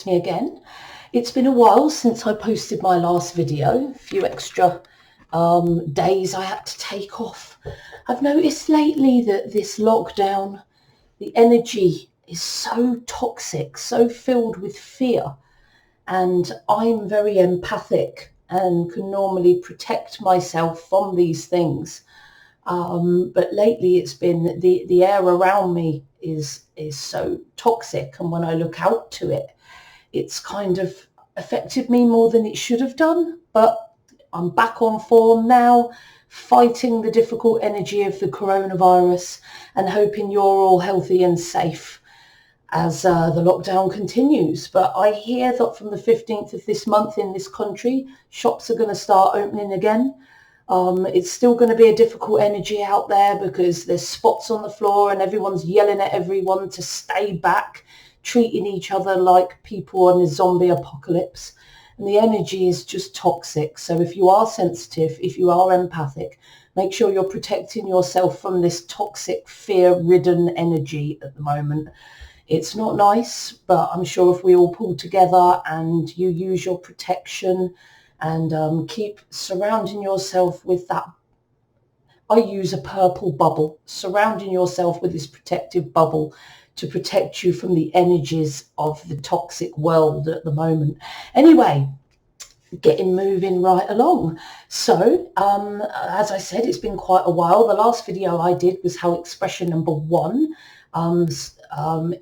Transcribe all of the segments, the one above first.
Me again. It's been a while since I posted my last video, a few extra days I had to take off. I've noticed lately that this lockdown, the energy is so toxic, so filled with fear, and I'm very empathic and can normally protect myself from these things. But lately it's been the air around me is so toxic, and when I look out to it, it's kind of affected me more than it should have done, but I'm back on form now, fighting the difficult energy of the coronavirus and hoping you're all healthy and safe as the lockdown continues. But I hear that from the 15th of this month in this country, shops are going to start opening again. It's still going to be a difficult energy out there because there's spots on the floor and everyone's yelling at everyone to stay back, treating each other like people on a zombie apocalypse. And the energy is just toxic. So if you are sensitive, if you are empathic, make sure you're protecting yourself from this toxic, fear-ridden energy at the moment. It's not nice, but I'm sure if we all pull together and you use your protection and keep surrounding yourself with that, I use a purple bubble, surrounding yourself with this protective bubble to protect you from the energies of the toxic world at the moment. Anyway, getting moving right along. So, as I said, it's been quite a while. The last video I did was how expression number 1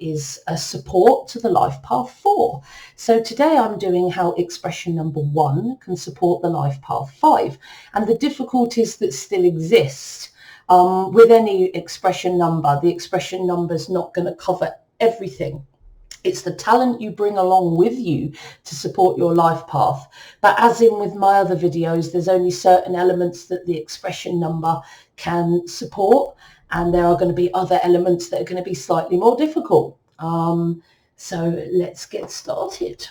is a support to the life path 4. So today I'm doing how expression number 1 can support the life path 5 and the difficulties that still exist. With any expression number, the expression number is not going to cover everything. It's the talent you bring along with you to support your life path. But as in with my other videos, there's only certain elements that the expression number can support, and there are going to be other elements that are going to be slightly more difficult. So let's get started.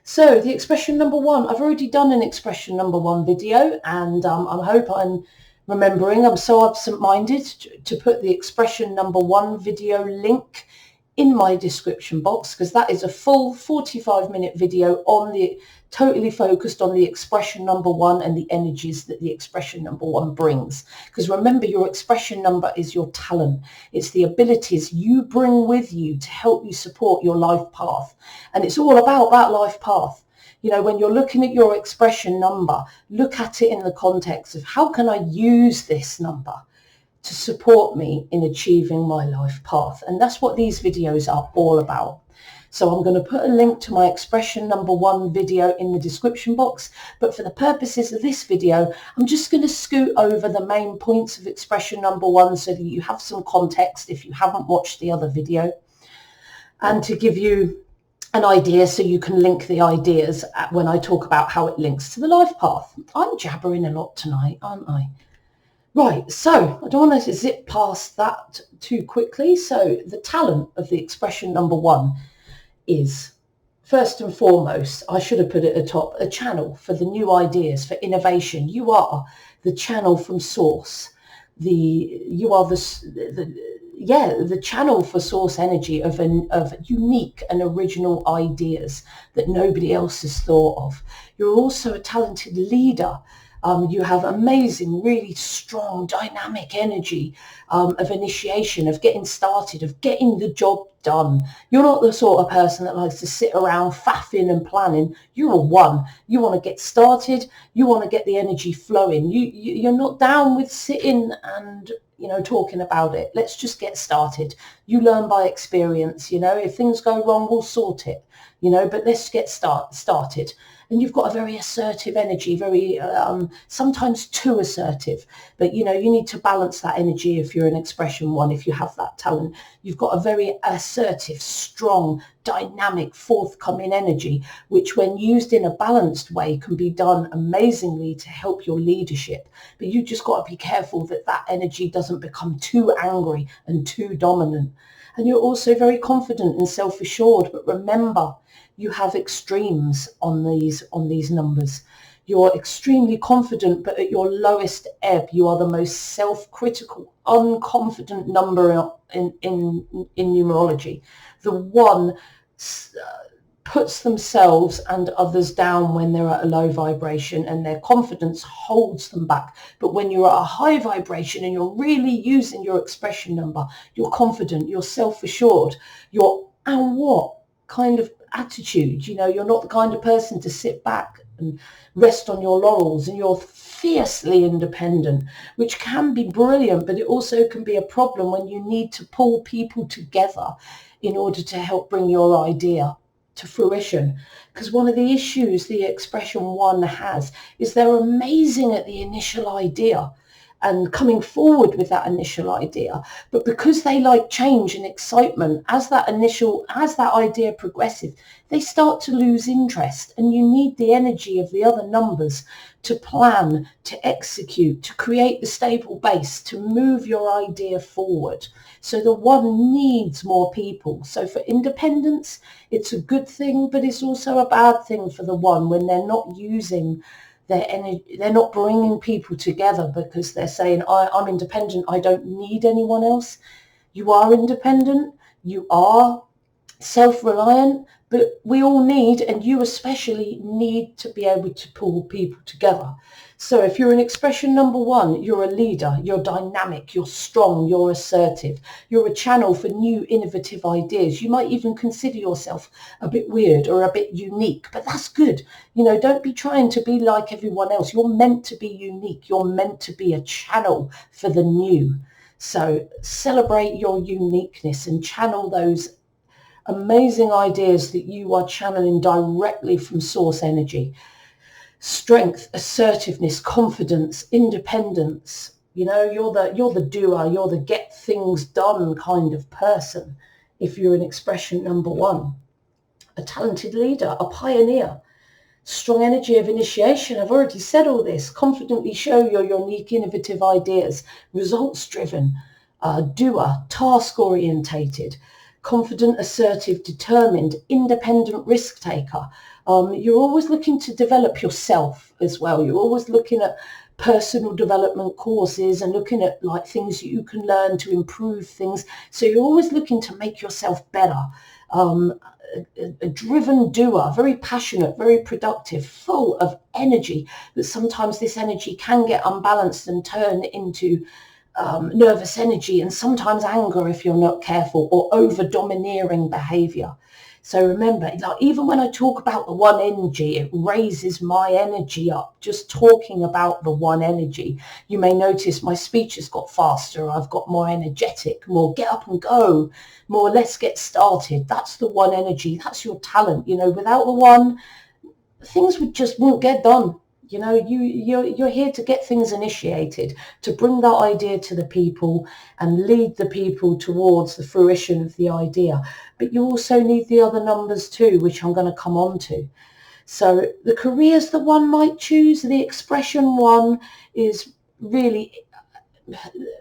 So the expression number 1, I've already done an expression number 1 video, and I hope I'm remembering. I'm so absent-minded to put the expression number 1 video link in my description box, because that is a full 45-minute video on the totally focused on the expression number 1 and the energies that the expression number 1 brings. Because remember, your expression number is your talent. It's the abilities you bring with you to help you support your life path. And it's all about that life path. You know, when you're looking at your expression number, look at it in the context of how can I use this number to support me in achieving my life path. And that's what these videos are all about. So I'm going to put a link to my expression number 1 video in the description box. But for the purposes of this video, I'm just going to scoot over the main points of expression number 1 so that you have some context if you haven't watched the other video, and to give you an idea so you can link the ideas when I talk about how it links to the life path. I'm jabbering a lot tonight, aren't I? Right, so I don't want to zip past that too quickly. So the talent of the expression number 1 is, first and foremost, I should have put it at the top, a channel for the new ideas, for innovation. You are the channel from source. You are the channel for source energy of unique and original ideas that nobody else has thought of. You're also a talented leader. You have amazing, really strong, dynamic energy of initiation, of getting started, of getting the job done. You're not the sort of person that likes to sit around faffing and planning. You're a 1. You want to get started. You want to get the energy flowing. You're not down with sitting and, you know, talking about it. Let's just get started. You learn by experience. You know, if things go wrong, we'll sort it. You know, but let's get started. And you've got a very assertive energy, very sometimes too assertive. But, you know, you need to balance that energy if you're an expression 1, if you have that talent. You've got a very assertive, strong, dynamic, forthcoming energy, which when used in a balanced way can be done amazingly to help your leadership. But you just got to be careful that that energy doesn't become too angry and too dominant. And you're also very confident and self-assured. But remember, you have extremes on these numbers. You're extremely confident, but at your lowest ebb, you are the most self-critical, unconfident number in numerology. The 1 puts themselves and others down when they're at a low vibration, and their confidence holds them back. But when you're at a high vibration and you're really using your expression number, you're confident, you're self-assured, you're, and what kind of attitude, you're not the kind of person to sit back and rest on your laurels, and you're fiercely independent, which can be brilliant, but it also can be a problem when you need to pull people together in order to help bring your idea to fruition. Because one of the issues the expression one has is they're amazing at the initial idea and coming forward with that initial idea, but because they like change and excitement, as that idea progresses, they start to lose interest, and you need the energy of the other numbers to plan, to execute, to create the stable base, to move your idea forward. So the one needs more people. So for independence, it's a good thing, but it's also a bad thing for the one when they're not using their energy, they're not bringing people together because they're saying, I'm independent, I don't need anyone else. You are independent, you are self-reliant, but we all need, and you especially need, to be able to pull people together. So if you're an expression number one, you're a leader, you're dynamic, you're strong, you're assertive, you're a channel for new innovative ideas. You might even consider yourself a bit weird or a bit unique, but that's good. Don't be trying to be like everyone else. You're meant to be unique. You're meant to be a channel for the new. So celebrate your uniqueness and channel those amazing ideas that you are channeling directly from source energy. Strength, assertiveness, confidence, independence. You're the doer, you're the get things done kind of person if you're an expression number one. A talented leader, a pioneer. Strong energy of initiation. I've already said all this. Confidently show your unique, innovative ideas. Results driven, doer, task orientated. Confident, assertive, determined, independent risk taker. You're always looking to develop yourself as well. You're always looking at personal development courses and looking at things that you can learn to improve things. So you're always looking to make yourself better. A driven doer, very passionate, very productive, full of energy, but sometimes this energy can get unbalanced and turn into nervous energy and sometimes anger if you're not careful, or over domineering behavior. So remember, even when I talk about the one energy, it raises my energy up. Just talking about the one energy, you may notice my speech has got faster. I've got more energetic, more get up and go, more let's get started. That's the one energy. That's your talent. Without the one, things won't get done. You're here to get things initiated, to bring that idea to the people and lead the people towards the fruition of the idea. But you also need the other numbers too, which I'm going to come on to. So the careers the one might choose, the expression one is really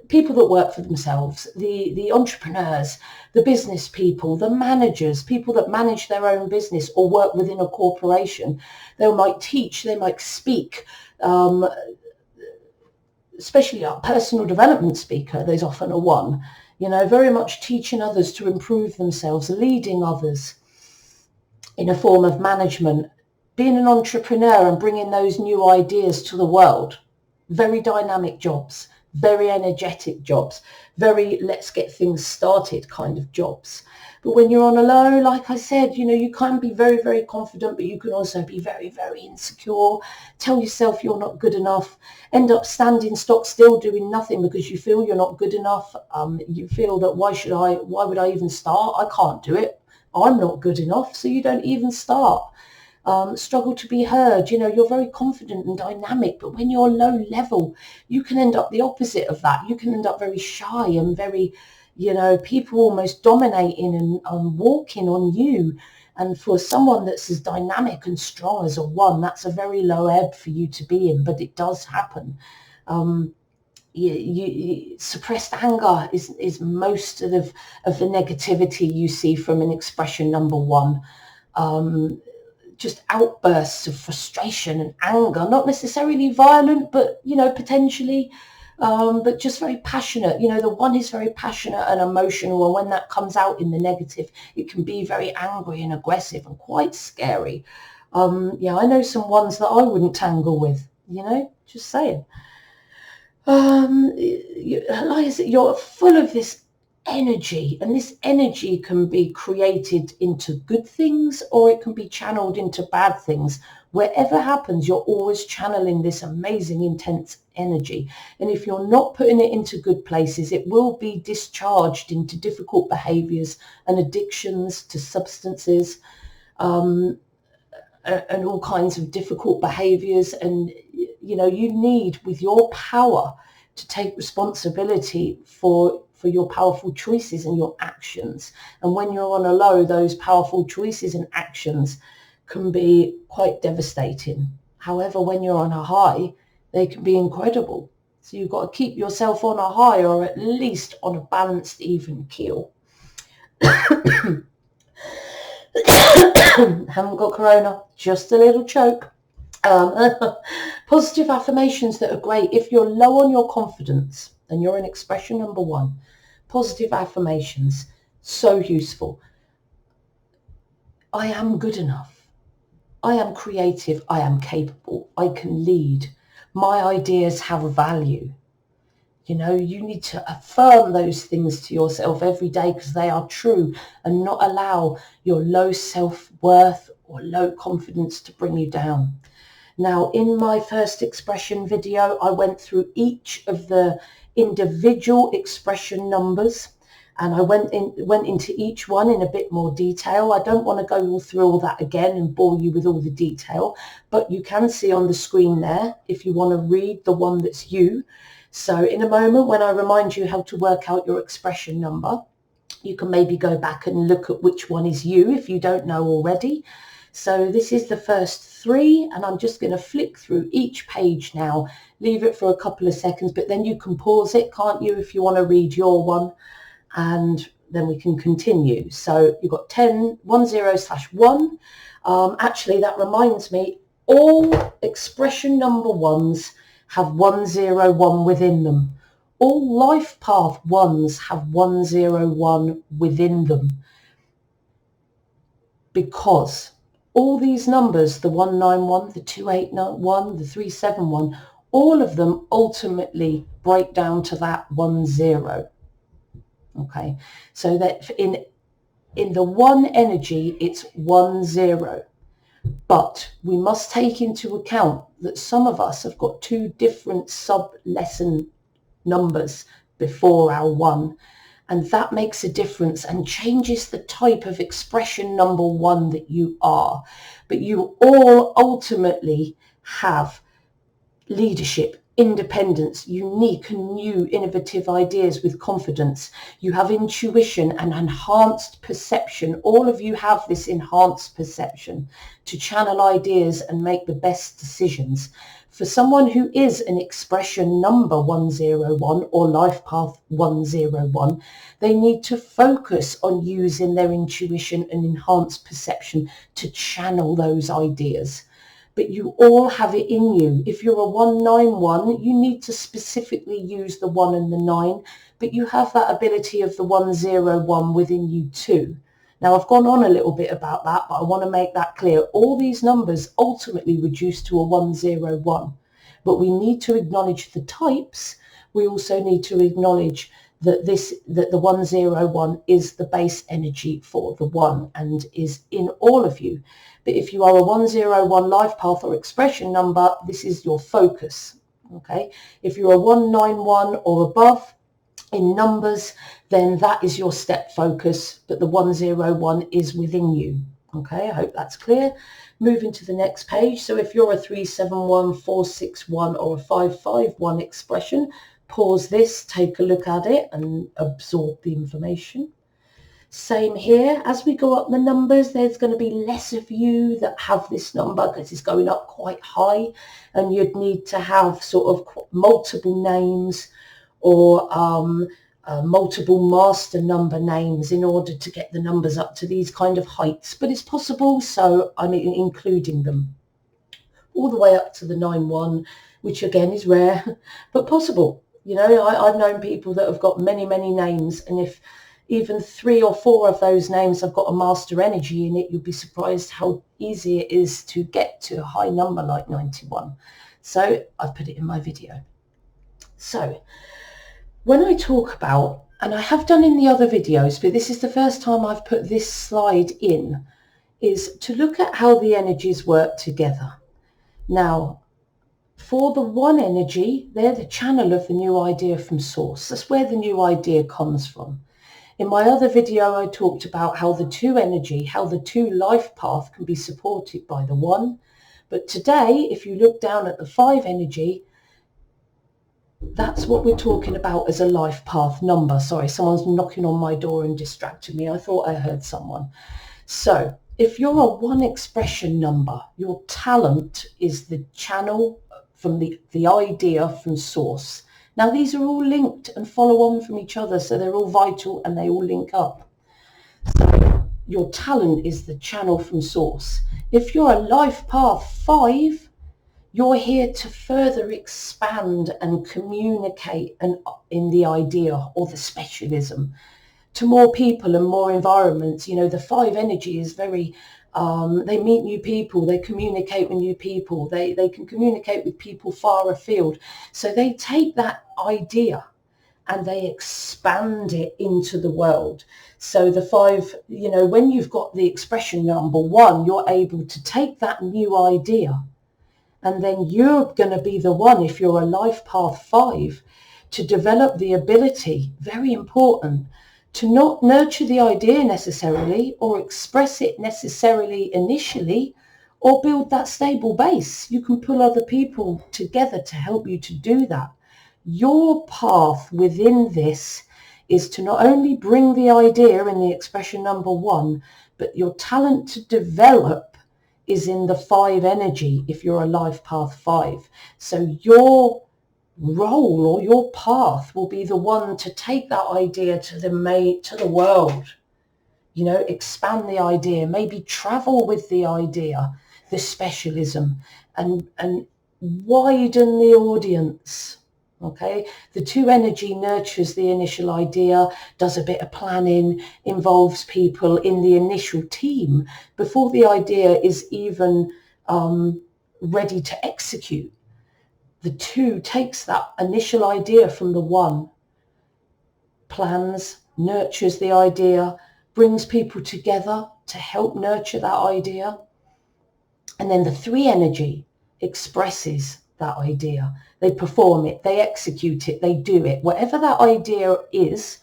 people that work for themselves, the entrepreneurs, the business people, the managers, people that manage their own business or work within a corporation. They might teach, they might speak, especially a personal development speaker. There's often a one, very much teaching others to improve themselves, leading others in a form of management, being an entrepreneur and bringing those new ideas to the world. Very dynamic jobs. Very energetic jobs, very let's get things started kind of jobs. But when you're on a low, like I said, you can be very, very confident, but you can also be very, very insecure, tell yourself you're not good enough, end up standing stock still doing nothing because you feel you're not good enough. You feel that why would I even start? I can't do it. I'm not good enough. So you don't even start. Struggle to be heard. You're very confident and dynamic, but when you're low level, you can end up the opposite of that. You can end up very shy and very, people almost dominating and walking on you. And for someone that's as dynamic and strong as a one, that's a very low ebb for you to be in, but it does happen. Suppressed anger is most of the negativity you see from an expression number one. Just outbursts of frustration and anger, not necessarily violent, but potentially but just very passionate. You know, the 1 is very passionate and emotional, and when that comes out in the negative, it can be very angry and aggressive and quite scary. Yeah, I know some ones that I wouldn't tangle with, you know, just saying. Like I said, you're full of this energy, and this energy can be created into good things or it can be channeled into bad things. Wherever happens, you're always channeling this amazing, intense energy. And if you're not putting it into good places, it will be discharged into difficult behaviors and addictions to substances, and all kinds of difficult behaviors. And, you know, you need, with your power, to take responsibility for your powerful choices and your actions. And when you're on a low, those powerful choices and actions can be quite devastating. However, when you're on a high, they can be incredible. So you've got to keep yourself on a high, or at least on a balanced, even keel. Haven't got corona, just a little choke. Positive affirmations that are great. If you're low on your confidence and you're in expression number 1, positive affirmations, so useful. I am good enough. I am creative. I am capable. I can lead. My ideas have value. You know, you need to affirm those things to yourself every day because they are true, and not allow your low self-worth or low confidence to bring you down. Now, in my first expression video, I went through each of the individual expression numbers, and I went into each one in a bit more detail. I don't want to go through all that again and bore you with all the detail, but you can see on the screen there if you want to read the one that's you. So in a moment, when I remind you how to work out your expression number, you can maybe go back and look at which one is you if you don't know already. So this is the first 3, and I'm just going to flick through each page now, leave it for a couple of seconds, but then you can pause it, can't you, if you want to read your one, and then we can continue. So you've got 10/1. Actually, that reminds me, all expression number 1s have 101 within them. All life path 1s have 101 within them, because all these numbers, the 191, the 281, the 371, all of them ultimately break down to that 10. Okay, so that in the 1 energy, it's 10. But we must take into account that some of us have got 2 different sub-lesson numbers before our 1. And that makes a difference and changes the type of expression number 1 that you are. But you all ultimately have leadership, independence, unique and new innovative ideas with confidence. You have intuition and enhanced perception. All of you have this enhanced perception to channel ideas and make the best decisions. For someone who is an expression number 101 or life path 101, they need to focus on using their intuition and enhanced perception to channel those ideas. But you all have it in you. If you're a 191, you need to specifically use the 1 and the 9, but you have that ability of the 101 within you too. Now, I've gone on a little bit about that, but I want to make that clear. All these numbers ultimately reduce to a 101, but we need to acknowledge the types. We also need to acknowledge that the 101 is the base energy for the 1 and is in all of you. But if you are a 101 life path or expression number, this is your focus. Okay. If you're a 191 or above in numbers, then that is your step focus, but the 101 is within you. Okay, I hope that's clear. Moving to the next page. So if you're a 371, 461 or a 551 expression, pause this, take a look at it and absorb the information. Same here. As we go up the numbers, there's going to be less of you that have this number because it's going up quite high, and you'd need to have sort of multiple names or multiple master number names in order to get the numbers up to these kind of heights. But it's possible, so I'm including them. All the way up to the 91, which again is rare, but possible. You know, I've known people that have got many, many names, and if even 3 or 4 of those names have got a master energy in it, you'll be surprised how easy it is to get to a high number like 91. So I've put it in my video. So when I talk about, and I have done in the other videos, but this is the first time I've put this slide in, is to look at how the energies work together. Now, for the one energy, they're the channel of the new idea from source. That's where the new idea comes from. In my other video, I talked about how the two energy, how the two life path can be supported by the one. But today, if you look down at the 5 energy, that's what we're talking about as a life path number. Sorry, someone's knocking on my door and distracted me. I thought I heard someone. So if you're a 1 expression number, your talent is the channel from the idea from source. Now these are all linked and follow on from each other, so they're all vital and they all link up. So your talent is the channel from source. If you're a life path 5, you're here to further expand and communicate in the idea or the specialism to more people and more environments. You know, the 5 energy is very, they meet new people, they communicate with new people, they can communicate with people far afield. So they take that idea and they expand it into the world. So the 5, you know, when you've got the expression number 1, you're able to take that new idea, and then you're going to be the one, if you're a life path 5, to develop the ability, very important, to not nurture the idea necessarily or express it necessarily initially, or build that stable base. You can pull other people together to help you to do that. Your path within this is to not only bring the idea in the expression number 1, but your talent to develop is in the 5 energy if you're a life path 5. So your role or your path will be the one to take that idea to the world, you know, expand the idea, maybe travel with the idea, the specialism, and widen the audience. Okay, the 2 energy nurtures the initial idea, does a bit of planning, involves people in the initial team before the idea is even ready to execute. The 2 takes that initial idea from the 1, plans, nurtures the idea, brings people together to help nurture that idea. And then the 3 energy expresses that idea. They perform it, they execute it, they do it. Whatever that idea is,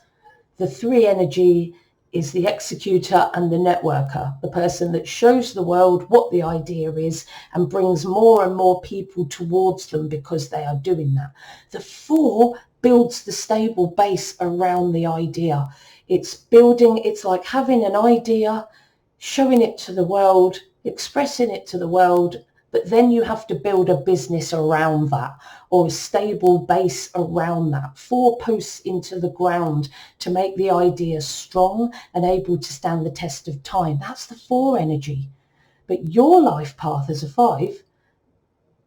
the 3 energy is the executor and the networker, the person that shows the world what the idea is and brings more and more people towards them because they are doing that. The 4 builds the stable base around the idea. It's building, it's like having an idea, showing it to the world, expressing it to the world, but then you have to build a business around that, or a stable base around that. 4 posts into the ground to make the idea strong and able to stand the test of time. That's the 4 energy. But your life path as a 5,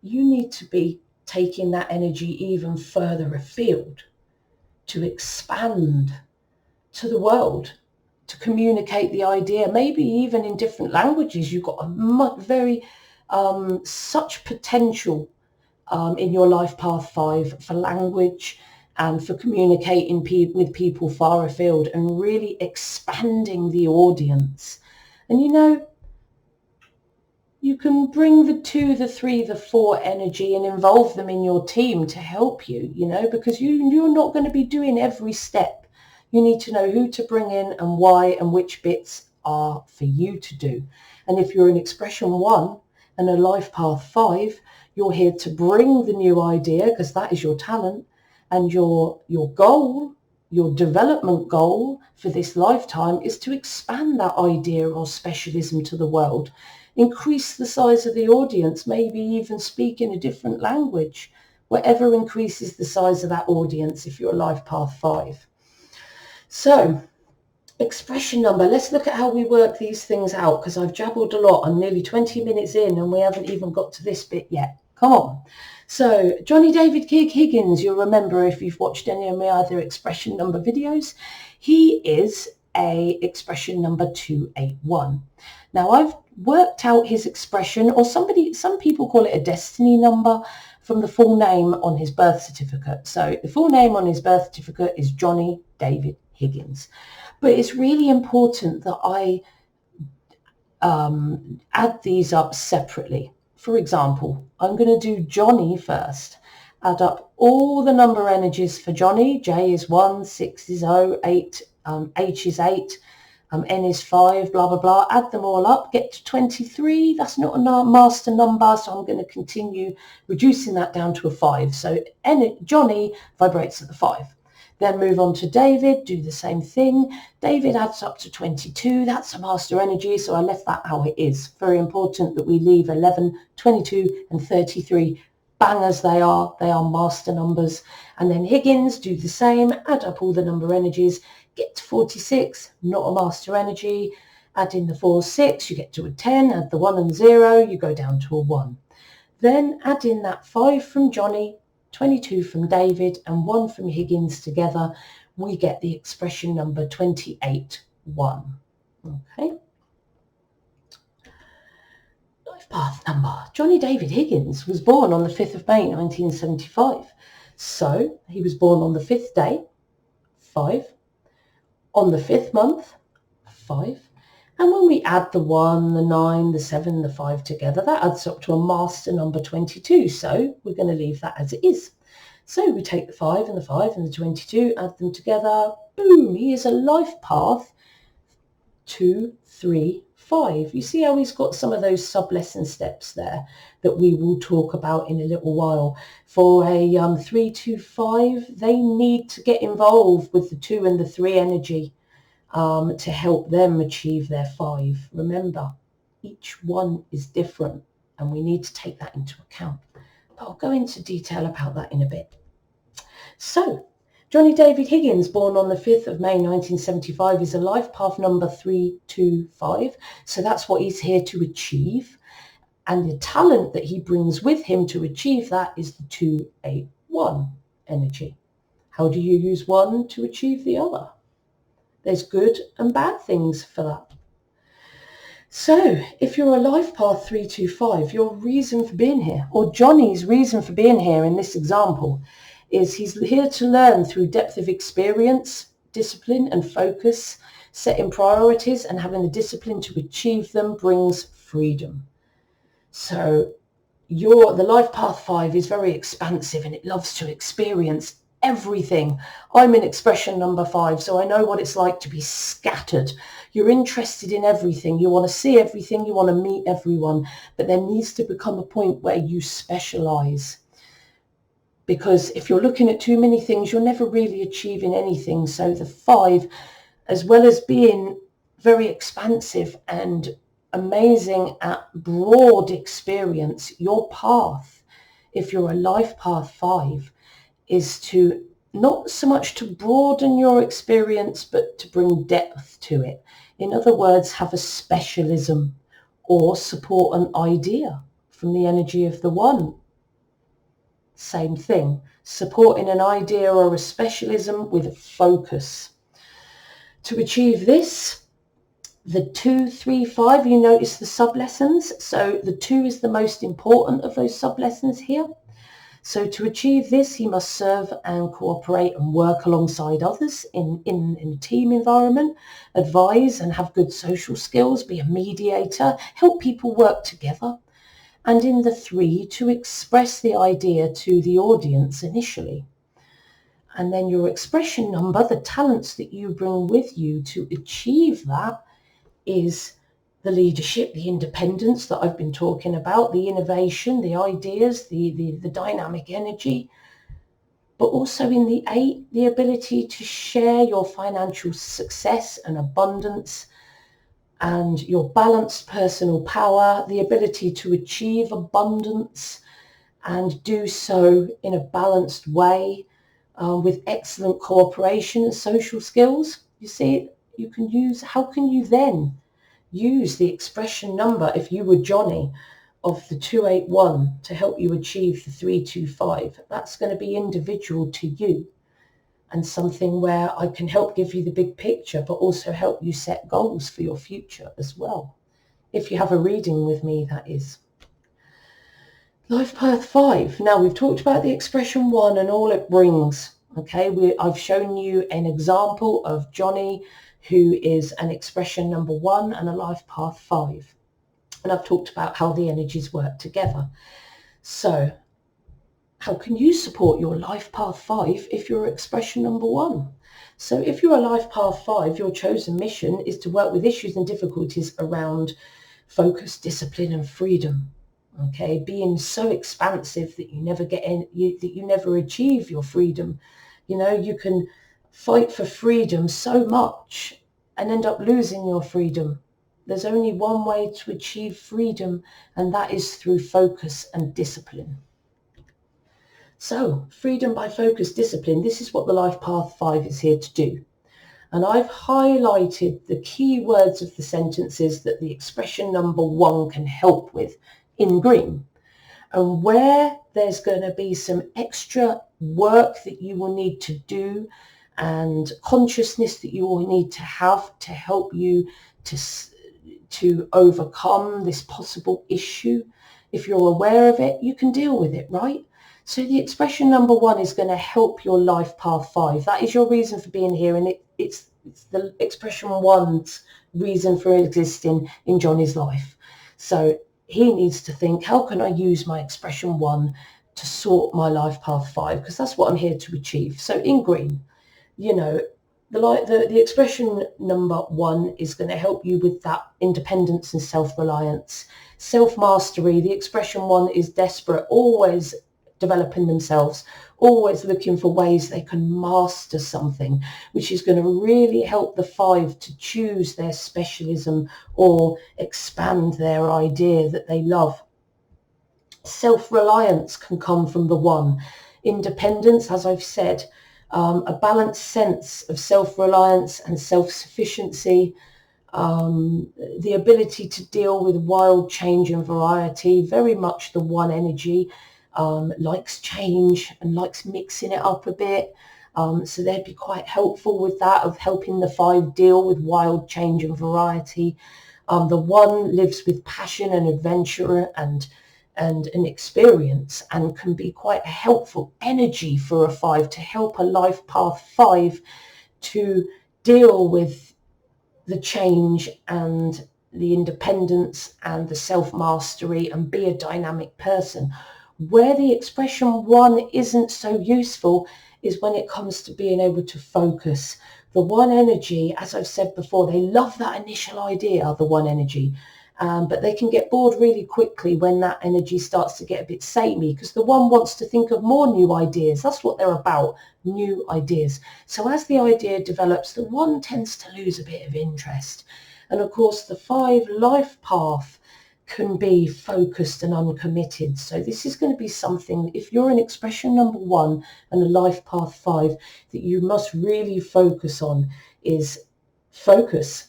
you need to be taking that energy even further afield to expand to the world, to communicate the idea, maybe even in different languages. You've got a very such potential in your life path 5 for language and for communicating with people far afield and really expanding the audience. And you know, you can bring the 2, the 3, the 4 energy and involve them in your team to help you, you know, because you're not going to be doing every step. You need to know who to bring in and why and which bits are for you to do. And if you're an expression 1 and a life path 5, you're here to bring the new idea because that is your talent, and your goal, your development goal for this lifetime is to expand that idea or specialism to the world, increase the size of the audience, maybe even speak in a different language, whatever increases the size of that audience if you're a life path 5. So expression number, let's look at how we work these things out, because I've jabbled a lot. I'm nearly 20 minutes in and we haven't even got to this bit yet. Come on. So Johnny David Higgins, you'll remember if you've watched any of my other expression number videos, he is a expression number 281. Now I've worked out his expression, or some people call it a destiny number, from the full name on his birth certificate. So the full name on his birth certificate is Johnny David Higgins. But it's really important that I add these up separately. For example, I'm going to do Johnny first. Add up all the number energies for Johnny. J is 1, 6 is 0, 8, H is 8, N is 5, blah, blah, blah. Add them all up, get to 23. That's not a master number, so I'm going to continue reducing that down to a 5. So Johnny vibrates at the 5. Then move on to David, do the same thing. David adds up to 22. That's a master energy, so I left that how it is. Very important that we leave 11, 22 and 33 bang as they are master numbers. And then Higgins, do the same, add up all the number energies, get to 46, not a master energy. Add in the 4, 6, you get to a 10, add the 1 and 0, you go down to a 1. Then add in that 5 from Johnny, 22 from David and 1 from Higgins together, we get the expression number 28-1. Okay. Life path number. Johnny David Higgins was born on the 5th of May 1975. So he was born on the 5th day, 5, on the 5th month, 5, and when we add the 1, the 9, the 7, the 5 together, that adds up to a master number 22. So we're going to leave that as it is. So we take the 5 and the 5 and the 22, add them together. Boom, he is a life path 2, 3, 5. You see how he's got some of those sub-lesson steps there that we will talk about in a little while. For a 3, 2, 5, they need to get involved with the 2 and the 3 energy. To help them achieve their 5. Remember, each one is different and we need to take that into account. But I'll go into detail about that in a bit. So, Johnny David Higgins, born on the 5th of May 1975, is a life path number 325. So that's what he's here to achieve. And the talent that he brings with him to achieve that is the 281 energy. How do you use one to achieve the other? There's good and bad things for that. So if you're a life path 325, your reason for being here, or Johnny's reason for being here in this example, is he's here to learn through depth of experience, discipline and focus. Setting priorities and having the discipline to achieve them brings freedom. So the life path 5 is very expansive and it loves to experience everything. I'm in expression number 5, so I know what it's like to be scattered. You're interested in everything. You want to see everything. You want to meet everyone. But there needs to become a point where you specialize. Because if you're looking at too many things, you're never really achieving anything. So the 5, as well as being very expansive and amazing at broad experience, your path, if you're a life path 5, is to not so much to broaden your experience, but to bring depth to it. In other words, have a specialism or support an idea from the energy of the 1. Same thing, supporting an idea or a specialism with a focus. To achieve this, the 2, 3, 5, you notice the sub-lessons. So the 2 is the most important of those sub-lessons here. So to achieve this, he must serve and cooperate and work alongside others in a team environment, advise and have good social skills, be a mediator, help people work together. And in the 3, to express the idea to the audience initially. And then your expression number, the talents that you bring with you to achieve that, is the leadership, the independence that I've been talking about, the innovation, the ideas, the dynamic energy, but also in the 8, the ability to share your financial success and abundance and your balanced personal power, the ability to achieve abundance and do so in a balanced way with excellent cooperation and social skills. You see, how can you then use the expression number, if you were Johnny, of the 281 to help you achieve the 325. That's going to be individual to you, and something where I can help give you the big picture, but also help you set goals for your future as well. If you have a reading with me, that is. Life Path 5. Now, we've talked about the expression 1 and all it brings. Okay, I've shown you an example of Johnny, who is an expression number 1 and a life path 5. And I've talked about how the energies work together. So how can you support your life path 5 if you're expression number 1? So if you're a life path 5, your chosen mission is to work with issues and difficulties around focus, discipline and freedom. Okay, being so expansive that you never get in, that you never achieve your freedom. You know, you can fight for freedom so much and end up losing your freedom. There's only one way to achieve freedom, and that is through focus and discipline. So, freedom by focus, discipline, this is what the Life Path 5 is here to do. And I've highlighted the key words of the sentences that the expression number 1 can help with in green. And where there's going to be some extra work that you will need to do and consciousness that you will need to have to help you to overcome this possible issue, if you're aware of it, you can deal with it, right? So the expression number 1 is going to help your life path 5. That is your reason for being here, and it's the expression 1's reason for existing in Johnny's life. So he needs to think, how can I use my expression 1 to sort my life path 5? Because that's what I'm here to achieve. So in green, you know, the expression number 1 is going to help you with that independence and self-reliance. Self-mastery, the expression 1 is desperate, always developing themselves, always looking for ways they can master something, which is going to really help the 5 to choose their specialism or expand their idea that they love. Self-reliance can come from the 1. Independence, as I've said, a balanced sense of self-reliance and self-sufficiency, the ability to deal with wild change and variety, very much the 1 energy. Likes change and likes mixing it up a bit. So they'd be quite helpful with that, of helping the 5 deal with wild change and variety. The 1 lives with passion and adventure and an experience, and can be quite a helpful energy for a 5 to help a life path 5 to deal with the change and the independence and the self-mastery and be a dynamic person. Where the expression 1 isn't so useful is when it comes to being able to focus. The 1 energy, as I've said before, they love that initial idea, the 1 energy, but they can get bored really quickly when that energy starts to get a bit samey, because the 1 wants to think of more new ideas. That's what they're about, new ideas. So as the idea develops, the 1 tends to lose a bit of interest. And of course, the 5 life path can be focused and uncommitted. So this is going to be something, if you're an expression number 1 and a life path 5, that you must really focus on, is focus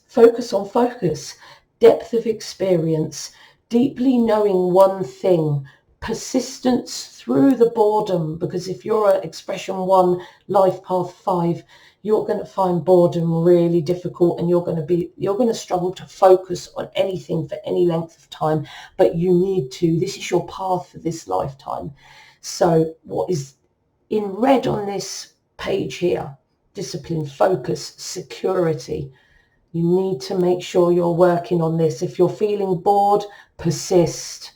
on focus, depth of experience, deeply knowing one thing, persistence through the boredom, because if you're an expression 1 life path 5, you're going to find boredom really difficult, and you're going to struggle to focus on anything for any length of time. But you need to, this is your path for this lifetime. So what is in red on this page here? Discipline, focus, security. You need to make sure you're working on this. If you're feeling bored, persist.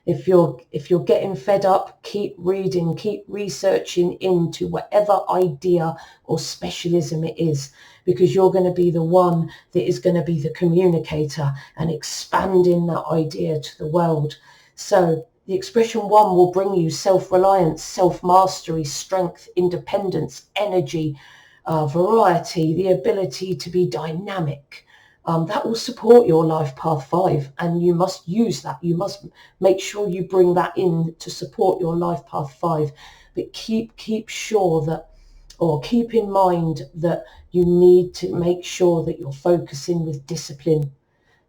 If you're getting fed up, keep reading, keep researching into whatever idea or specialism it is, because you're going to be the 1 that is going to be the communicator and expanding that idea to the world. So the expression 1 will bring you self-reliance, self-mastery, strength, independence, energy, variety, the ability to be dynamic. That will support your life path 5, and you must use that. You must make sure you bring that in to support your life path 5. But keep sure that, or keep in mind that you need to make sure that you're focusing with discipline,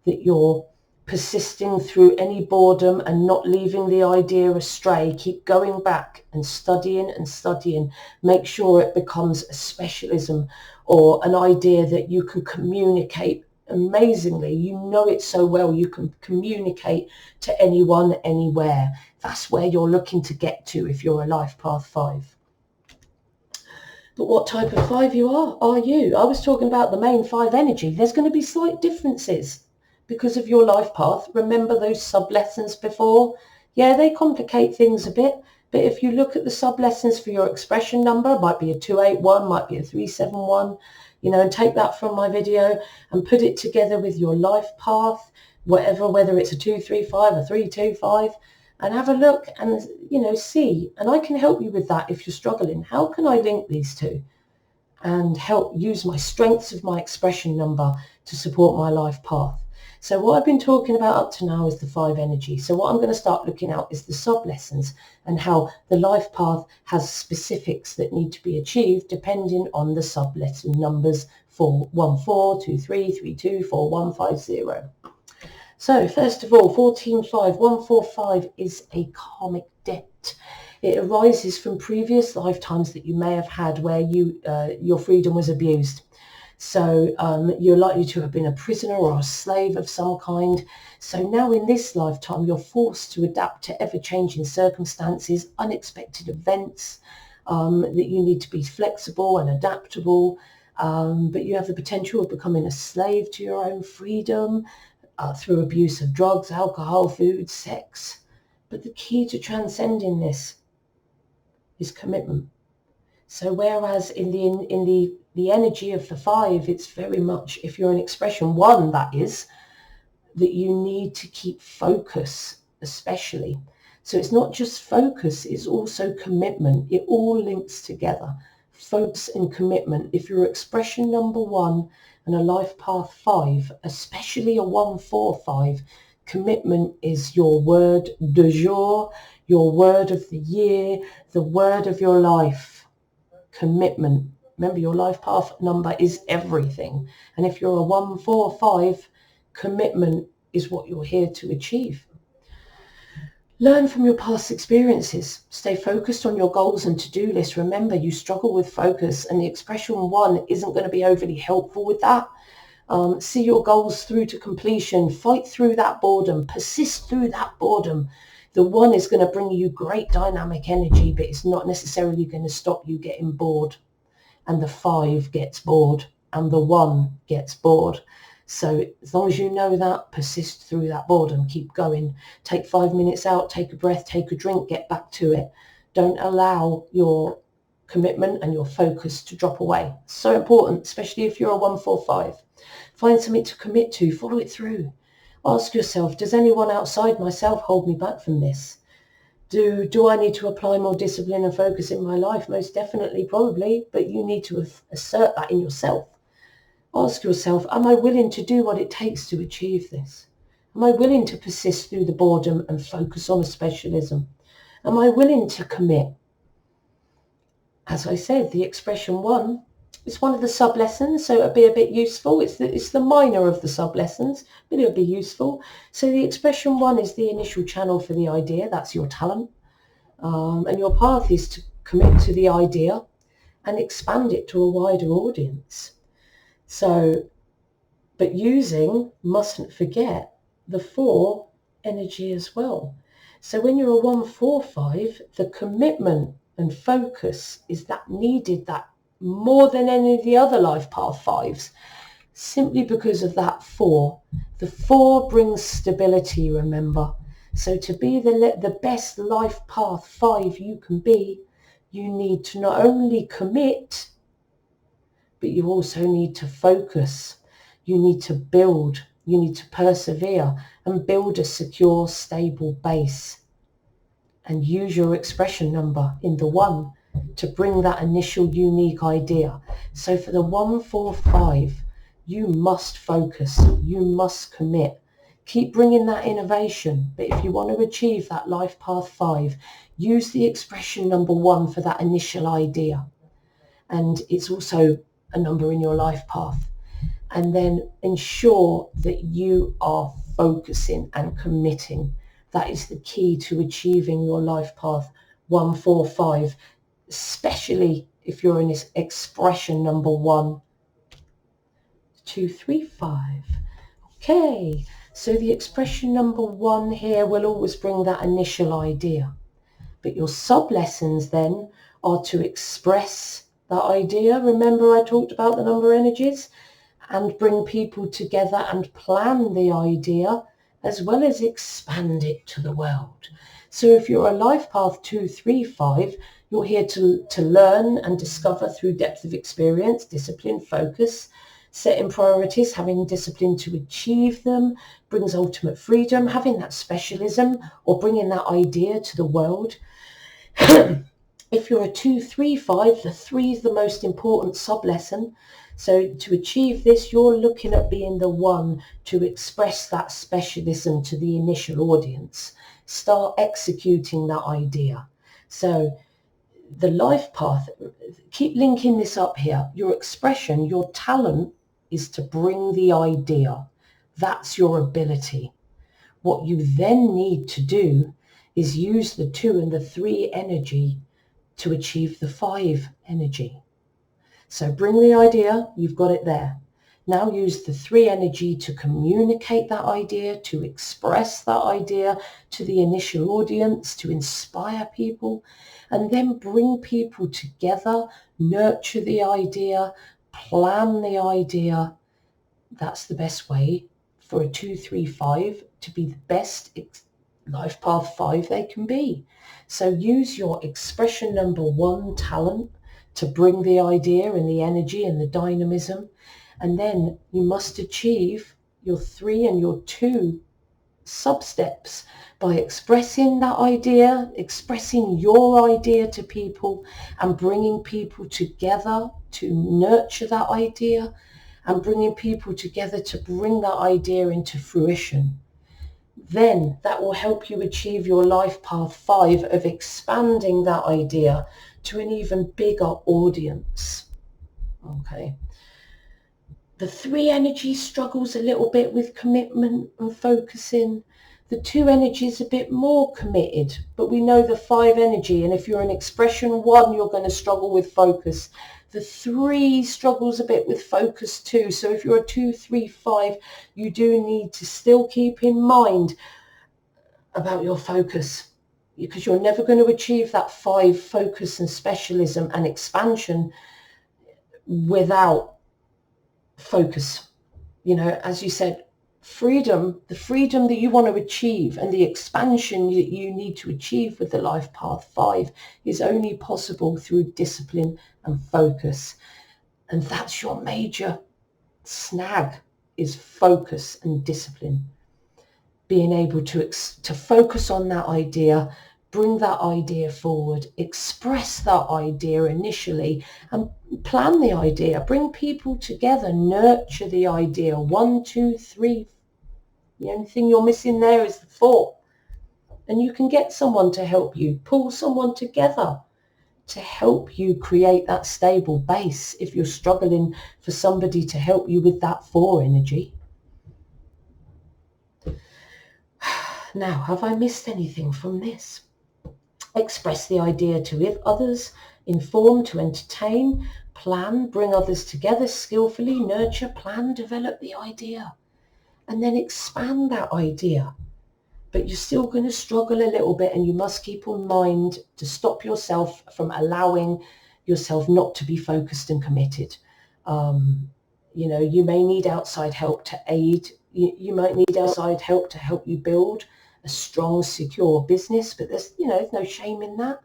that you're persisting through any boredom and not leaving the idea astray. Keep going back and studying and studying. Make sure it becomes a specialism or an idea that you can communicate amazingly. You know it so well, you can communicate to anyone, anywhere. That's where you're looking to get to if you're a Life Path 5. But what type of 5 you are you? I was talking about the main 5 energy. There's going to be slight differences because of your life path. Remember those sub-lessons before? Yeah, they complicate things a bit. But if you look at the sub-lessons for your expression number, it might be a 281, might be a 371, and take that from my video and put it together with your life path, whether it's a 235, a 325, and have a look and, see. And I can help you with that if you're struggling. How can I link these two and help use my strengths of my expression number to support my life path? So what I've been talking about up to now is the 5 energy. So what I'm going to start looking at is the sub-lessons and how the life path has specifics that need to be achieved depending on the sub-lesson numbers 414, 23, 32, 4150. So first of all, 14.5, 145 is a karmic debt. It arises from previous lifetimes that you may have had where your freedom was abused. So you're likely to have been a prisoner or a slave of some kind. So now in this lifetime, you're forced to adapt to ever-changing circumstances, unexpected events, that you need to be flexible and adaptable. But you have the potential of becoming a slave to your own freedom through abuse of drugs, alcohol, food, sex. But the key to transcending this is commitment. So whereas in the energy of the 5, it's very much, if you're an expression 1, that is, that you need to keep focus, especially. So it's not just focus, it's also commitment. It all links together. Focus and commitment. If you're expression number 1 and a life path 5, especially a 145, commitment is your word du jour, your word of the year, the word of your life. Commitment. Remember, your life path number is everything. And if you're a 145, commitment is what you're here to achieve. Learn from your past experiences. Stay focused on your goals and to-do list. Remember, you struggle with focus, and the expression 1 isn't going to be overly helpful with that. See your goals through to completion. Fight through that boredom. Persist through that boredom. The 1 is going to bring you great dynamic energy, but it's not necessarily going to stop you getting bored. And the 5 gets bored, and the 1 gets bored. So as long as you know that, persist through that boredom. Keep going. Take 5 minutes out, take a breath, take a drink, get back to it. Don't allow your commitment and your focus to drop away. So important, especially if you're a 145. Find something to commit to, follow it through. Ask yourself, does anyone outside myself hold me back from this? Do I need to apply more discipline and focus in my life? Most definitely, probably, but you need to assert that in yourself. Ask yourself, am I willing to do what it takes to achieve this? Am I willing to persist through the boredom and focus on a specialism? Am I willing to commit? As I said, the expression 1 is one of the sub-lessons, so it'll be a bit useful. It's the minor of the sub-lessons, but it'll be useful. So the expression 1 is the initial channel for the idea. That's your talent. And your path is to commit to the idea and expand it to a wider audience. So, but mustn't forget, the 4 energy as well. So when you're a 145, the commitment and focus is that needed, that more than any of the other life path 5s, simply because of that 4. The 4 brings stability, remember. So to be the best life path 5 you can be, you need to not only commit, but you also need to focus. You need to build. You need to persevere and build a secure, stable base. And use your expression number in the 1 to bring that initial unique idea. So for the 145, you must focus. You must commit. Keep bringing that innovation. But if you want to achieve that life path 5, use the expression number 1 for that initial idea. And it's also a number in your life path. and then ensure that you are focusing and committing. That is the key to achieving your life path 145, especially if you're in this expression number 1, 2, 3, 5. Okay, so the expression number 1 here will always bring that initial idea. But your sub-lessons then are to express that idea. Remember I talked about the number energies? And bring people together and plan the idea as well as expand it to the world. So if you're a life path 2, 3, 5, you're here to learn and discover through depth of experience, discipline, focus, setting priorities, having discipline to achieve them, brings ultimate freedom, having that specialism or bringing that idea to the world. If you're a 2, 3, 5, the 3 is the most important sub-lesson. So to achieve this, you're looking at being the one to express that specialism to the initial audience. Start executing that idea. So the life path, keep linking this up here. Your expression, your talent is to bring the idea. That's your ability. What you then need to do is use the 2 and the 3 energy to achieve the 5 energy. So bring the idea, you've got it there. Now use the 3 energy to communicate that idea, to express that idea to the initial audience, to inspire people, and then bring people together, nurture the idea, plan the idea. That's the best way for a 2, 3, 5 to be the best life path 5 they can be. So use your expression number 1 talent to bring the idea and the energy and the dynamism. And then you must achieve your 3 and your 2 sub-steps by expressing that idea, expressing your idea to people and bringing people together to nurture that idea and bringing people together to bring that idea into fruition. Then that will help you achieve your life path 5 of expanding that idea to an even bigger audience. Okay. The 3 energy struggles a little bit with commitment and focusing. The 2 energy is a bit more committed, but we know the 5 energy, and if you're an expression 1, you're going to struggle with focus. The 3 struggles a bit with focus too. So if you're a 2, 3, 5, you do need to still keep in mind about your focus, because you're never going to achieve that 5 focus and specialism and expansion without focus. You know, as you said, freedom, the freedom that you want to achieve and the expansion that you need to achieve with the life path 5 is only possible through discipline and focus. And that's your major snag, is focus and discipline. Being able to focus on that idea, bring that idea forward, express that idea initially and plan the idea, bring people together, nurture the idea. 1, 2, 3. The only thing you're missing there is the 4. And you can get someone to help you, pull someone together to help you create that stable base if you're struggling for somebody to help you with that 4 energy. Now, have I missed anything from this? Express the idea to others, inform, to entertain, plan, bring others together skillfully, nurture, plan, develop the idea, and then expand that idea. But you're still going to struggle a little bit, and you must keep in mind to stop yourself from allowing yourself not to be focused and committed. You know, you may need outside help to aid. You might need outside help to help you build a strong, secure business, but there's no shame in that.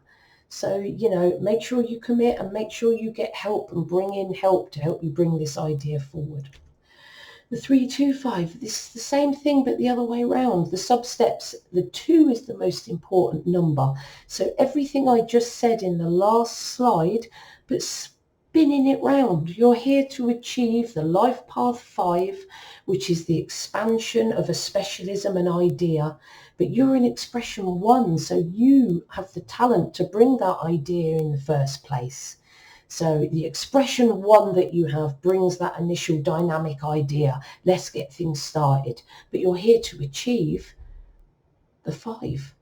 So, make sure you commit and make sure you get help and bring in help to help you bring this idea forward. The 3, 2, 5, this is the same thing, but the other way around. The sub-steps, the 2 is the most important number. So everything I just said in the last slide, but spinning it round. You're here to achieve the life path 5, which is the expansion of a specialism and idea. But you're in expression 1, so you have the talent to bring that idea in the first place. So the expression 1 that you have brings that initial dynamic idea. Let's get things started. But you're here to achieve the 5,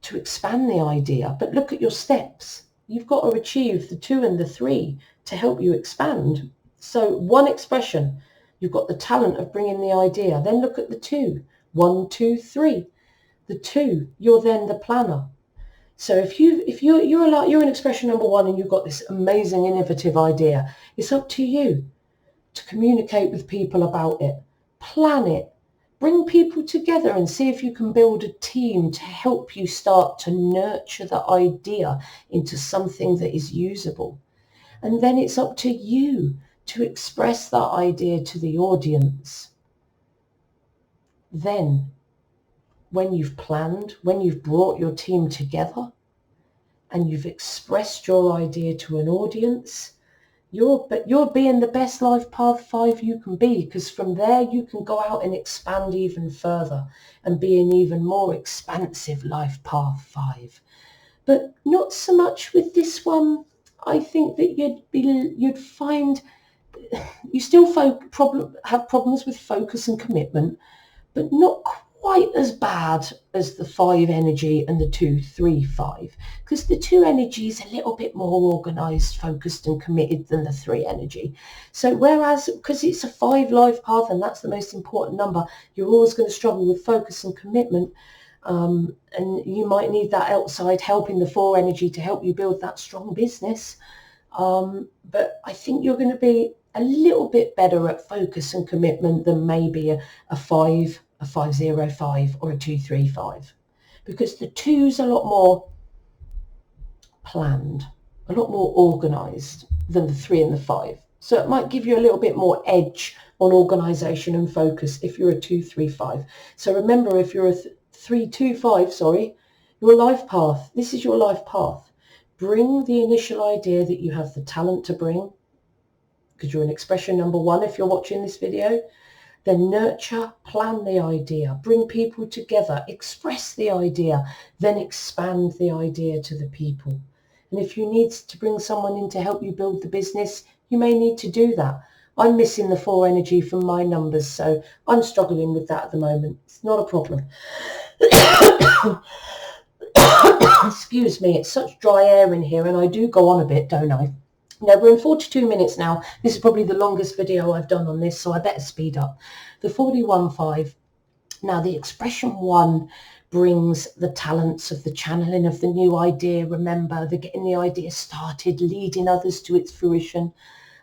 to expand the idea. But look at your steps. You've got to achieve the 2 and the 3 to help you expand. So 1 expression, you've got the talent of bringing the idea. Then look at the 2. 1, 2, 3. The 2, you're then the planner. So if you're in expression number 1 and you've got this amazing innovative idea, it's up to you to communicate with people about it, plan it, bring people together and see if you can build a team to help you start to nurture the idea into something that is usable. And then it's up to you to express that idea to the audience. Then when you've planned, when you've brought your team together and you've expressed your idea to an audience, you're being the best life path 5 you can be, because from there you can go out and expand even further and be an even more expansive life path 5. But not so much with this one. I think that you'd find you still have problems with focus and commitment, but not quite as bad as the 5 energy and the 2, 3, 5, because the 2 energy is a little bit more organized, focused and committed than the 3 energy. So whereas, because it's a 5 life path and that's the most important number, you're always going to struggle with focus and commitment, and you might need that outside help in the 4 energy to help you build that strong business. But I think you're going to be a little bit better at focus and commitment than maybe a 5, a 505 or a 235, because the 2's a lot more planned, a lot more organized than the 3 and the 5. So it might give you a little bit more edge on organization and focus if you're a 235. So remember, if you're a 325, your life path, this is your life path. Bring the initial idea that you have the talent to bring, because you're in expression number 1 if you're watching this video. Then nurture, plan the idea, bring people together, express the idea, then expand the idea to the people. And if you need to bring someone in to help you build the business, you may need to do that. I'm missing the 4 energy from my numbers, so I'm struggling with that at the moment. It's not a problem. Excuse me, it's such dry air in here and I do go on a bit, don't I? Now, we're in 42 minutes now. This is probably the longest video I've done on this, so I better speed up. The 41.5. Now, the expression 1 brings the talents of the channeling of the new idea. Remember, the getting the idea started, leading others to its fruition.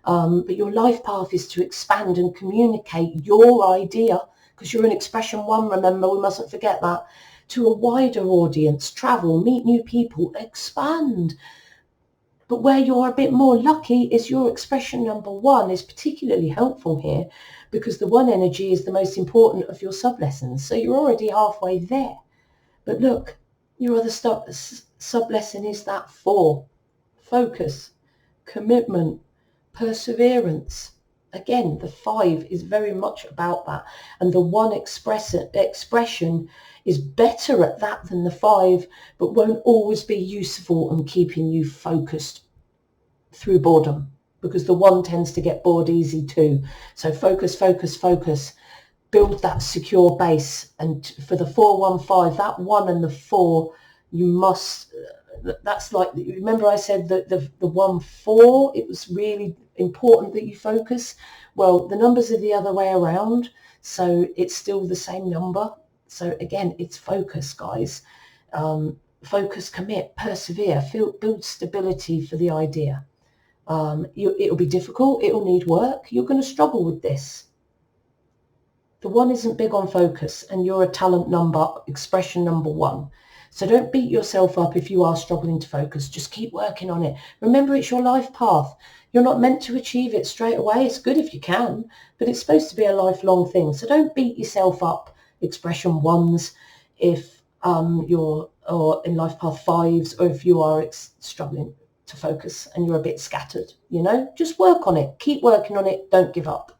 But your life path is to expand and communicate your idea, because you're in expression 1, remember, we mustn't forget that, to a wider audience, travel, meet new people, expand. But where you're a bit more lucky is your expression number 1 is particularly helpful here, because the 1 energy is the most important of your sub-lessons. So you're already halfway there. But look, your other sub-lesson is that 4. Focus, commitment, perseverance. Again, the 5 is very much about that. And the 1 expression is better at that than the 5, but won't always be useful in keeping you focused through boredom, because the 1 tends to get bored easy too. So focus, focus, focus. Build that secure base. And for the 415, that 1 and the 4, you must... That's like, remember I said that the 1-4, it was really important that you focus. Well, the numbers are the other way around, so it's still the same number. So again, it's focus, guys. Focus, commit, persevere, build stability for the idea. It'll be difficult. It'll need work. You're going to struggle with this. The 1 isn't big on focus, and you're a talent number, expression number 1. So don't beat yourself up if you are struggling to focus. Just keep working on it. Remember, it's your life path. You're not meant to achieve it straight away. It's good if you can, but it's supposed to be a lifelong thing. So don't beat yourself up, expression 1s, if you're or in life path 5s, or if you are struggling to focus and you're a bit scattered. Just work on it. Keep working on it. Don't give up.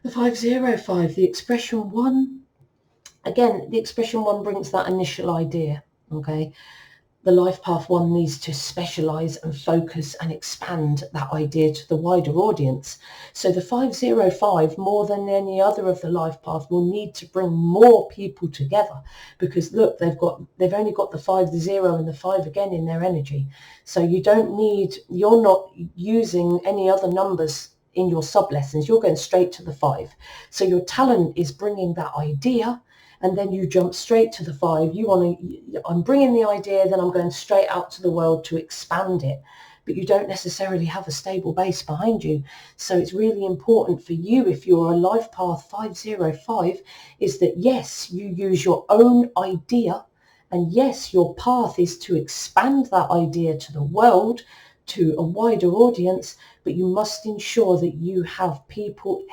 The 505, the expression 1. Again, the expression 1 brings that initial idea, okay? the life path 1 needs to specialize and focus and expand that idea to the wider audience. So the 505, more than any other of the life path, will need to bring more people together, because look, they've only got the 5, the 0 and the 5 again in their energy. So you're not using any other numbers in your sub lessons. You're going straight to the 5. So your talent is bringing that idea, and then you jump straight to the 5. I'm bringing the idea, then I'm going straight out to the world to expand it. But you don't necessarily have a stable base behind you. So it's really important for you, if you're a life path 505, is that yes, you use your own idea, and yes, your path is to expand that idea to the world, to a wider audience, but you must ensure that you have people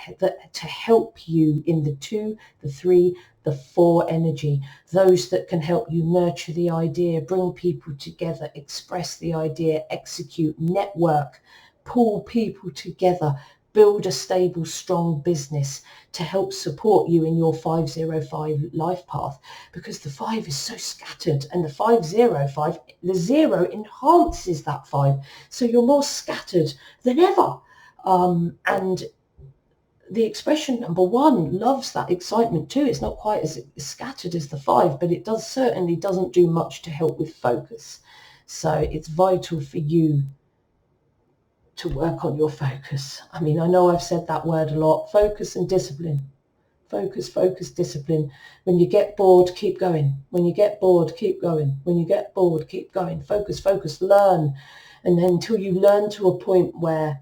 to help you in the 2, the 3, the 4 energy, those that can help you nurture the idea, bring people together, express the idea, execute, network, pull people together, build a stable, strong business to help support you in your 505 life path, because the 5 is so scattered, and the 505, the 0 enhances that 5. So you're more scattered than ever. And the expression number 1 loves that excitement too. It's not quite as scattered as the 5, but it certainly doesn't do much to help with focus. So it's vital for you to work on your focus. I mean, I know I've said that word a lot. Focus and discipline. Focus, focus, discipline. When you get bored, keep going. When you get bored, keep going. When you get bored, keep going. Focus, focus, learn. And then until you learn to a point where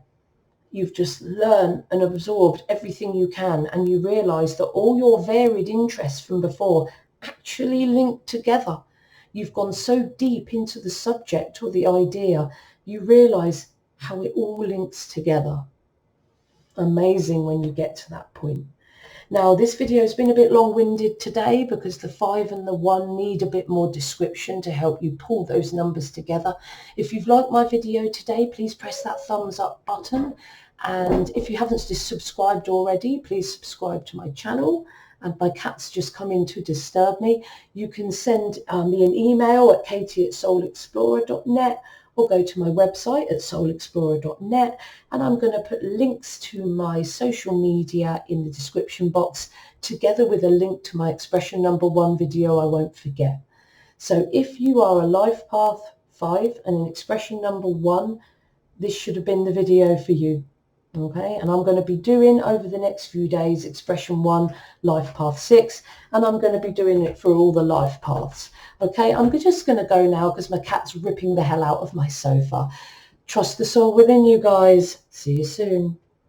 you've just learned and absorbed everything you can, and you realize that all your varied interests from before actually link together. You've gone so deep into the subject or the idea, you realize how it all links together. Amazing when you get to that point. Now, this video has been a bit long-winded today because the 5 and the 1 need a bit more description to help you pull those numbers together. If you've liked my video today, please press that thumbs up button. And if you haven't subscribed already, please subscribe to my channel. And my cat's just come in to disturb me. You can send me an email at katie@soulexplorer.net, or go to my website at soulexplorer.net, and I'm going to put links to my social media in the description box, together with a link to my expression number 1 video I won't forget. So if you are a life path 5 and an expression number 1, this should have been the video for you. Okay, and I'm going to be doing over the next few days expression 1, life path 6, and I'm going to be doing it for all the life paths. Okay, I'm just going to go now because my cat's ripping the hell out of my sofa. Trust the soul within you, guys. See you soon.